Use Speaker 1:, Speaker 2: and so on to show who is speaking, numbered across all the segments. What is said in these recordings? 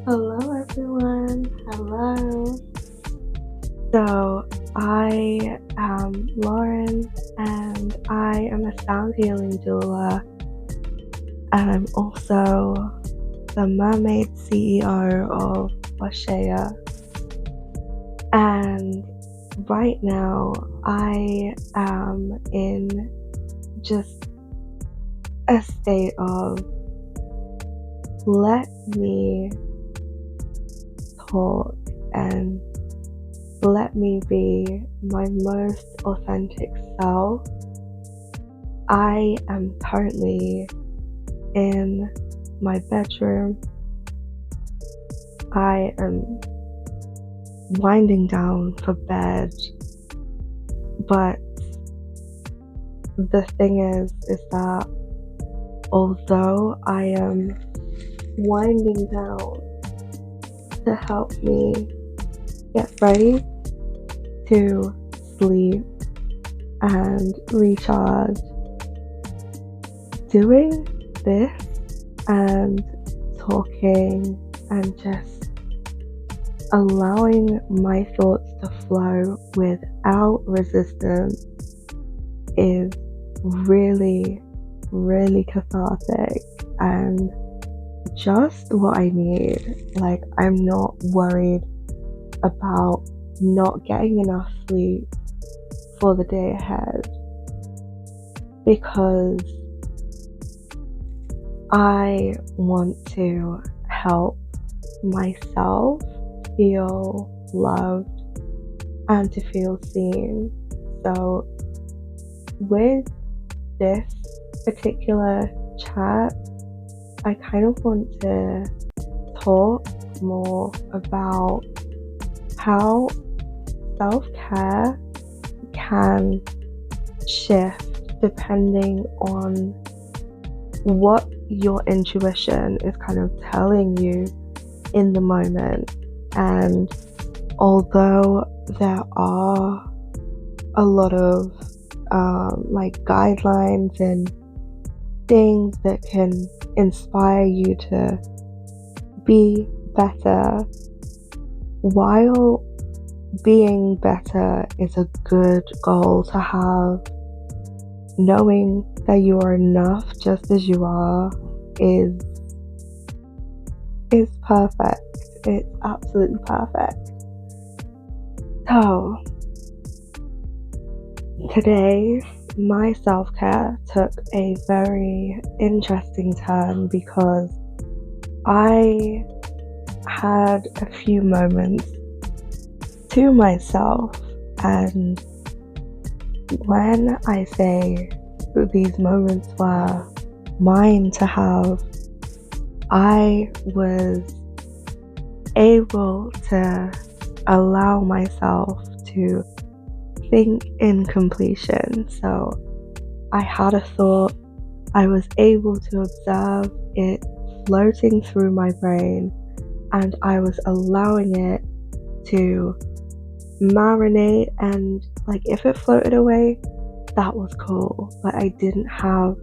Speaker 1: Hello, everyone. Hello. So, I am Lauren, and I am a sound healing doula, and I'm also the mermaid CEO of Washea. And right now, I am in just a state of let me talk and let me be my most authentic self. I am currently in my bedroom. I am winding down for bed, but the thing is that although I am winding down to help me get ready to sleep and recharge, doing this and talking and just allowing my thoughts to flow without resistance is really, really cathartic and just what I need. Like, I'm not worried about not getting enough sleep for the day ahead because I want to help myself feel loved and to feel seen. So, with this particular chat, I kind of want to talk more about how self-care can shift depending on what your intuition is kind of telling you in the moment. And although there are a lot of like guidelines and things that can inspire you to be better, while being better is a good goal to have, knowing that you are enough just as you are is perfect. It's absolutely perfect. So today my self-care took a very interesting turn because I had a few moments to myself, and when I say these moments were mine to have, I was able to allow myself to think in completion. So I had a thought, I was able to observe it floating through my brain, and I was allowing it to marinate, and like if it floated away, that was cool, but I didn't have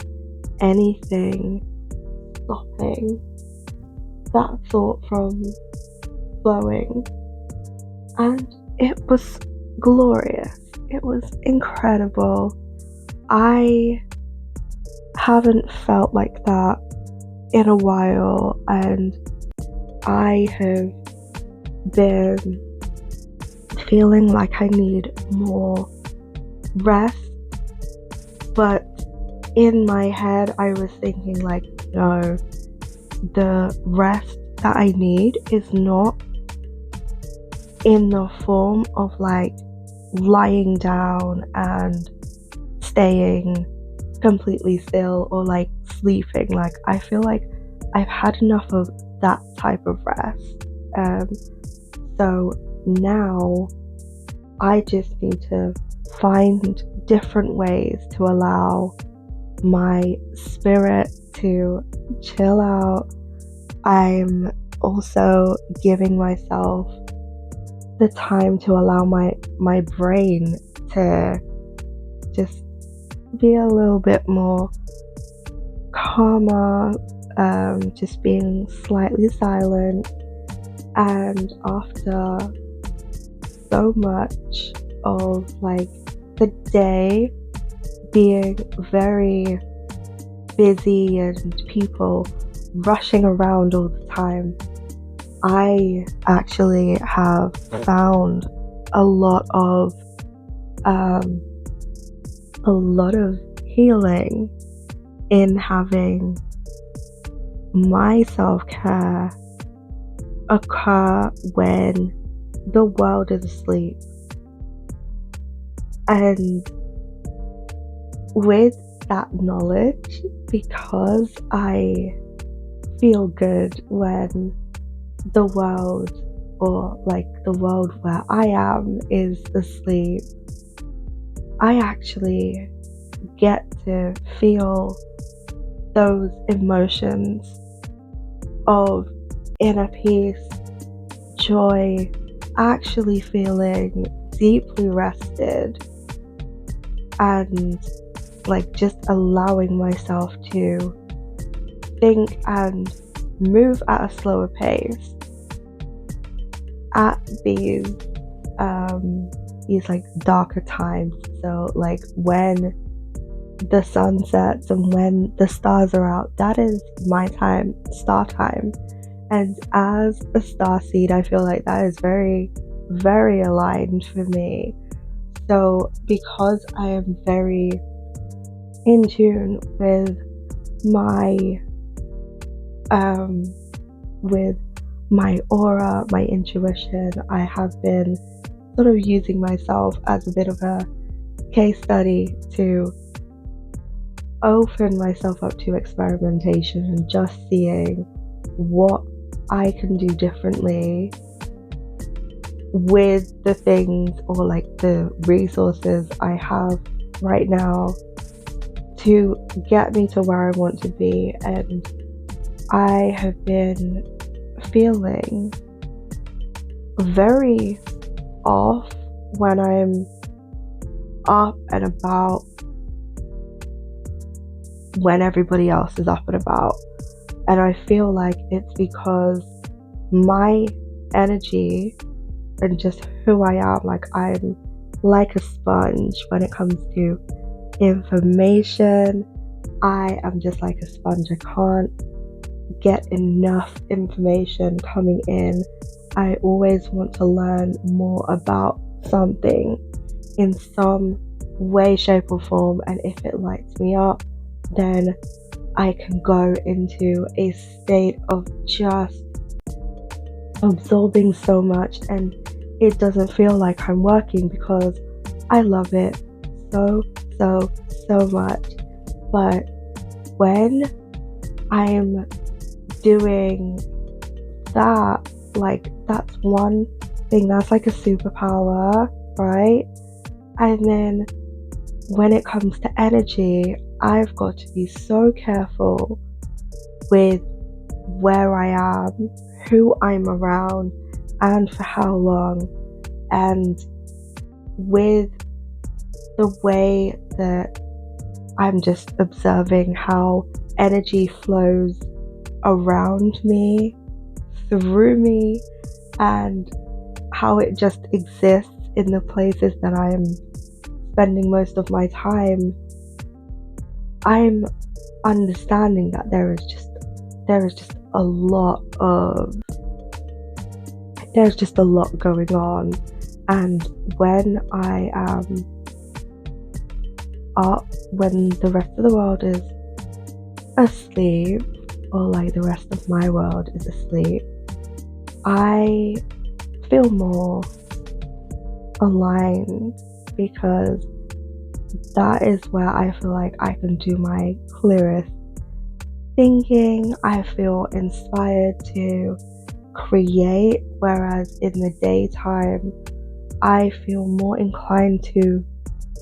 Speaker 1: anything stopping that thought from flowing. And it was glorious. It was incredible. I haven't felt like that in a while, and I have been feeling like I need more rest. But in my head, I was thinking, like, no, the rest that I need is not in the form of like lying down and staying completely still or like sleeping. Like, I feel like I've had enough of that type of rest. So now I just need to find different ways to allow my spirit to chill out. I'm also giving myself the time to allow my brain to just be a little bit more calmer, just being slightly silent And after so much of like the day being very busy and people rushing around all the time, I actually have found a lot of um, a lot of healing in having my self care occur when the world is asleep. And with that knowledge, because I feel good when the world, or like the world where I am, is asleep, I actually get to feel those emotions of inner peace, joy, actually feeling deeply rested, and like just allowing myself to think and move at a slower pace at these like darker times. So like when the sun sets and when the stars are out, that is my time, star time. And as a star seed, I feel like that is very, very aligned for me. So because I am very in tune my um with my aura, my intuition, I have been sort of using myself as a bit of a case study to open myself up to experimentation and just seeing what I can do differently with the things or like the resources I have right now to get me to where I want to be. And I have been feeling very off when I'm up and about when everybody else is up and about. And I feel like it's because my energy and just who I am, like I'm like a sponge when it comes to information. I am just like a sponge. I can't get enough information coming in. I always want to learn more about something in some way, shape, or form. And if it lights me up, then I can go into a state of just absorbing so much, and it doesn't feel like I'm working because I love it so, so, so much. But when I'm doing that, like that's one thing, that's like a superpower, right? And then when it comes to energy, I've got to be so careful with where I am, who I'm around, and for how long. And with the way that I'm just observing how energy flows around me, through me, and how it just exists in the places that I'm spending most of my time, I'm understanding that there's just a lot going on. And when I am up, when the rest of the world is asleep, or like the rest of my world is asleep, I feel more aligned, because that is where I feel like I can do my clearest thinking. I feel inspired to create, whereas in the daytime, I feel more inclined to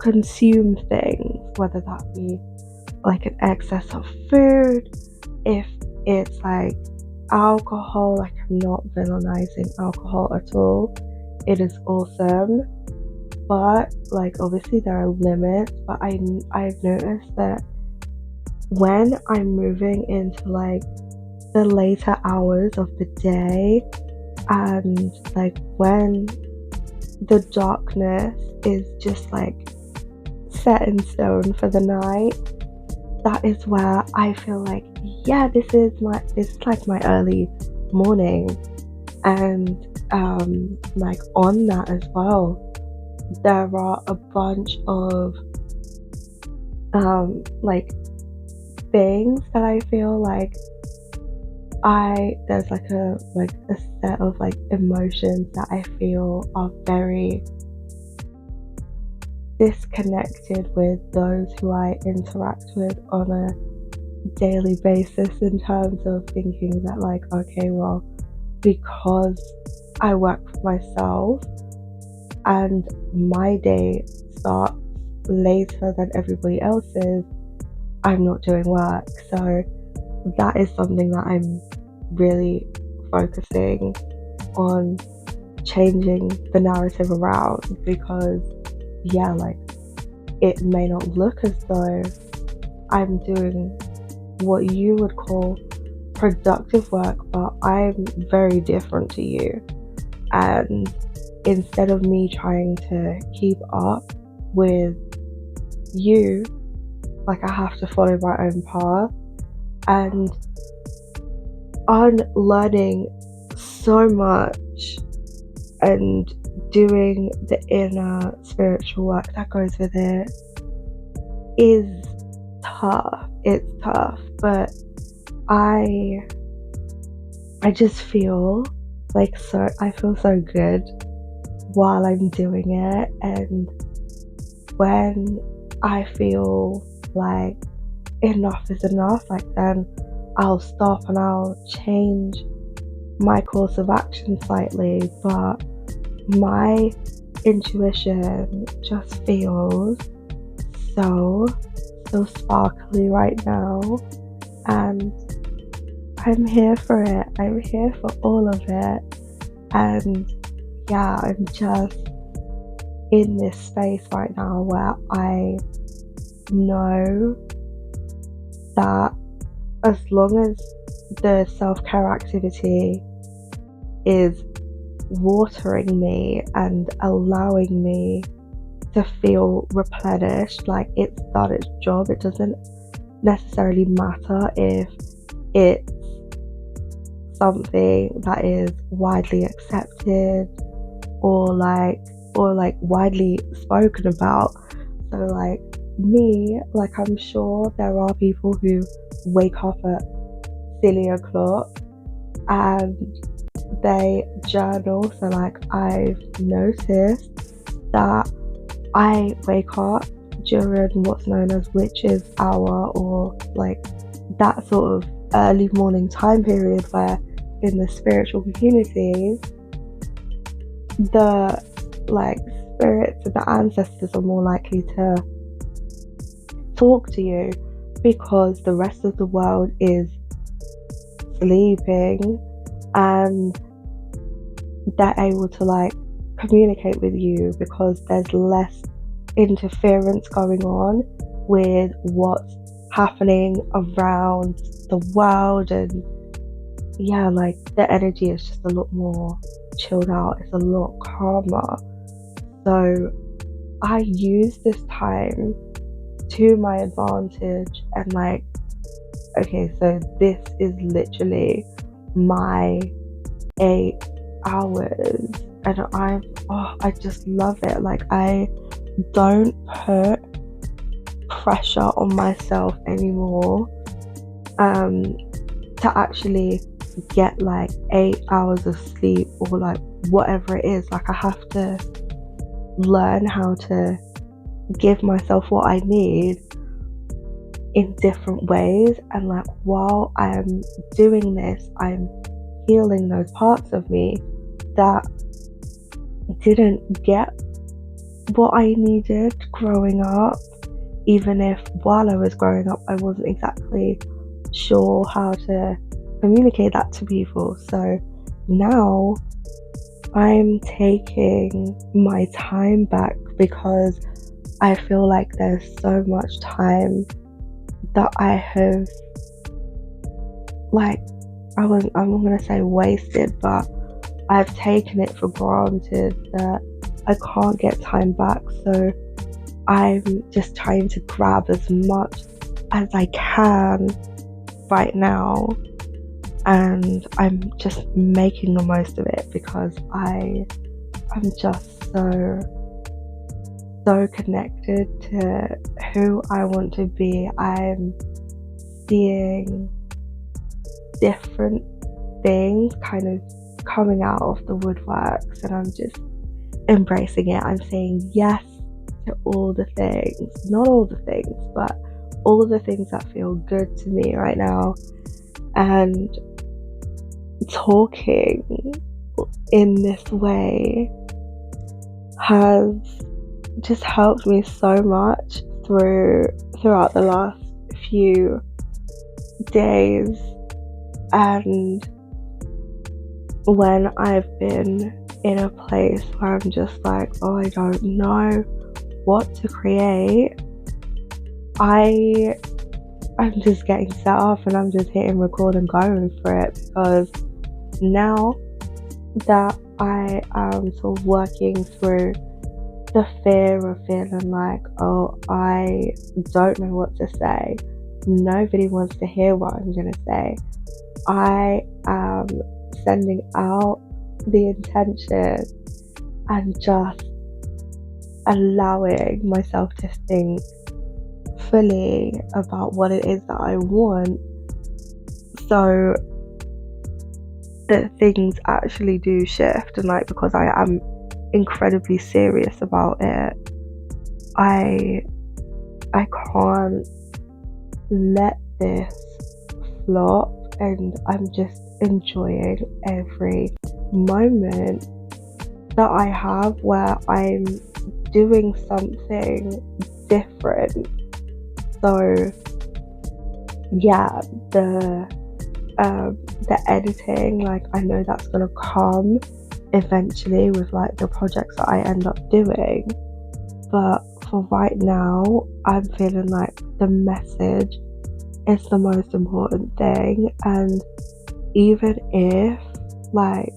Speaker 1: consume things, whether that be like an excess of food, if it's like alcohol, like I'm not villainizing alcohol at all. It is awesome, but like obviously there are limits. But I've noticed that when I'm moving into like the later hours of the day, And like when the darkness is just like set in stone for the night, that is where I feel like, yeah, this is like my early morning. And like on that as well, there are a bunch of like things that I feel like there's like a set of like emotions that I feel are very disconnected with those who I interact with on a daily basis, in terms of thinking that like, okay, well, because I work for myself and my day starts later than everybody else's, I'm not doing work. So that is something that I'm really focusing on changing the narrative around, because yeah, like it may not look as though I'm doing what you would call productive work, but I'm very different to you. And instead of me trying to keep up with you, like I have to follow my own path and unlearning so much and doing the inner spiritual work that goes with it is tough. It's tough, but I just feel like I feel so good while I'm doing it. And when I feel like enough is enough, like then I'll stop and I'll change my course of action slightly. But my intuition just feels so sparkly right now, and I'm here for it. I'm here for all of it. And yeah, I'm just in this space right now where I know that as long as the self-care activity is watering me and allowing me to feel replenished, like it's done its job. It doesn't necessarily matter if it's something that is widely accepted or like widely spoken about. So like me, like I'm sure there are people who wake up at silly o'clock and they journal. So like I've noticed that I wake up during what's known as witch's hour, or like that sort of early morning time period where in the spiritual communities the like spirits and the ancestors are more likely to talk to you, because the rest of the world is sleeping and they're able to like communicate with you because there's less interference going on with what's happening around the world. And yeah, like the energy is just a lot more chilled out, it's a lot calmer. So I use this time to my advantage, and like, okay, so this is literally my 8 hours, and I just love it. Like I don't put pressure on myself anymore to actually get like 8 hours of sleep or like whatever it is. Like I have to learn how to give myself what I need in different ways, and like while I'm doing this, I'm healing those parts of me that didn't get what I needed growing up, even if while I was growing up I wasn't exactly sure how to communicate that to people. So now I'm taking my time back because I feel like there's so much time that I have, like, I'm not gonna say wasted, but I've taken it for granted that I can't get time back. So I'm just trying to grab as much as I can right now, and I'm just making the most of it because I'm just so connected to who I want to be. I'm seeing different things kind of coming out of the woodworks, and I'm just embracing it. I'm saying yes to all the things, not all the things, but all of the things that feel good to me right now. And talking in this way has just helped me so much throughout the last few days. And when I've been in a place where I'm just like, oh, I don't know what to create, I'm just getting set off and I'm just hitting record and going for it, because now that I am sort of working through the fear of feeling like, oh, I don't know what to say, nobody wants to hear what I'm going to say, I am sending out the intention and just allowing myself to think fully about what it is that I want, so that things actually do shift. And like, because I am incredibly serious about it, I can't let this flop, and I'm just enjoying every moment that I have where I'm doing something different. So yeah, the editing, like, I know that's gonna come eventually with like the projects that I end up doing, but for right now I'm feeling like the message is the most important thing. And even if like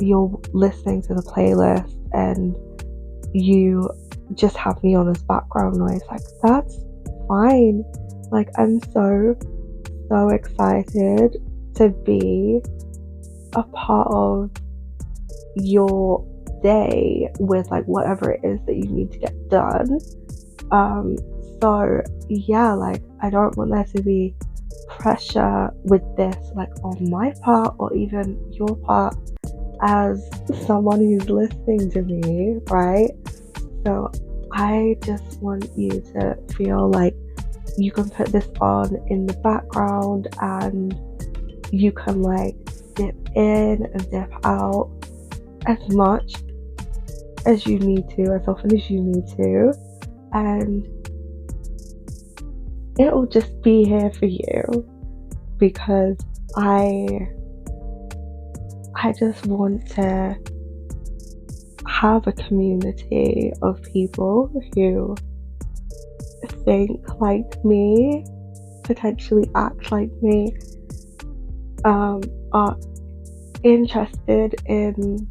Speaker 1: you're listening to the playlist and you just have me on as background noise, like, that's fine. Like, I'm so excited to be a part of your day with like whatever it is that you need to get done. So yeah, like, I don't want there to be pressure with this, like, on my part or even your part as someone who's listening to me, right? So I just want you to feel like you can put this on in the background and you can like dip in and dip out as much as you need to, as often as you need to, and it'll just be here for you, because I just want to have a community of people who think like me, potentially act like me, are interested in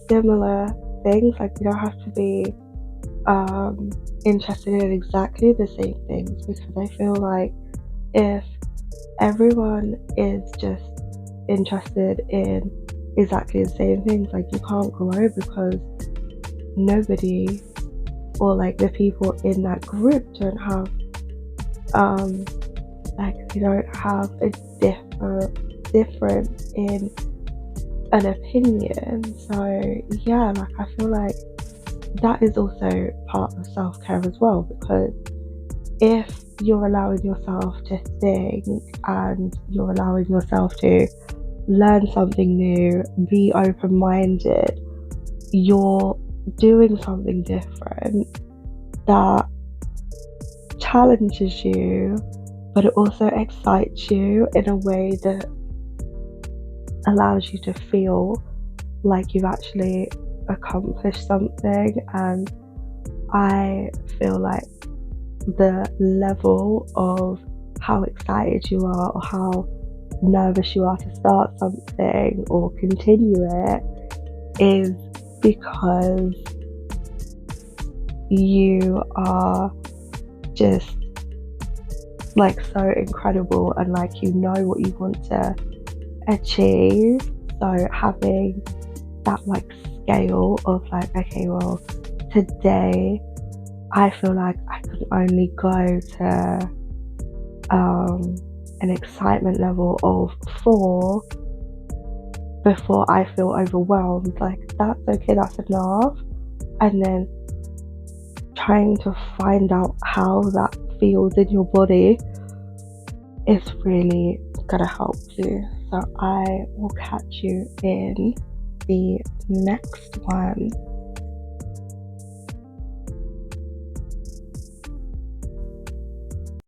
Speaker 1: similar things. Like, you don't have to be interested in exactly the same things, because I feel like if everyone is just interested in exactly the same things, like, you can't grow, because nobody, or like the people in that group, don't have like, they don't have a difference in an opinion. So yeah, like, I feel like that is also part of self-care as well, because if you're allowing yourself to think and you're allowing yourself to learn something new, be open-minded, you're doing something different that challenges you, but it also excites you in a way that allows you to feel like you've actually accomplished something. And I feel like the level of how excited you are, or how nervous you are to start something or continue it, is because you are just like so incredible and like you know what you want to achieve. So having that like scale of like, okay, well, today I feel like I can only go to an excitement level of 4 before I feel overwhelmed. Like, that's okay, that's enough. And then trying to find out how that feels in your body is really gonna help you. So I will catch you in the next one.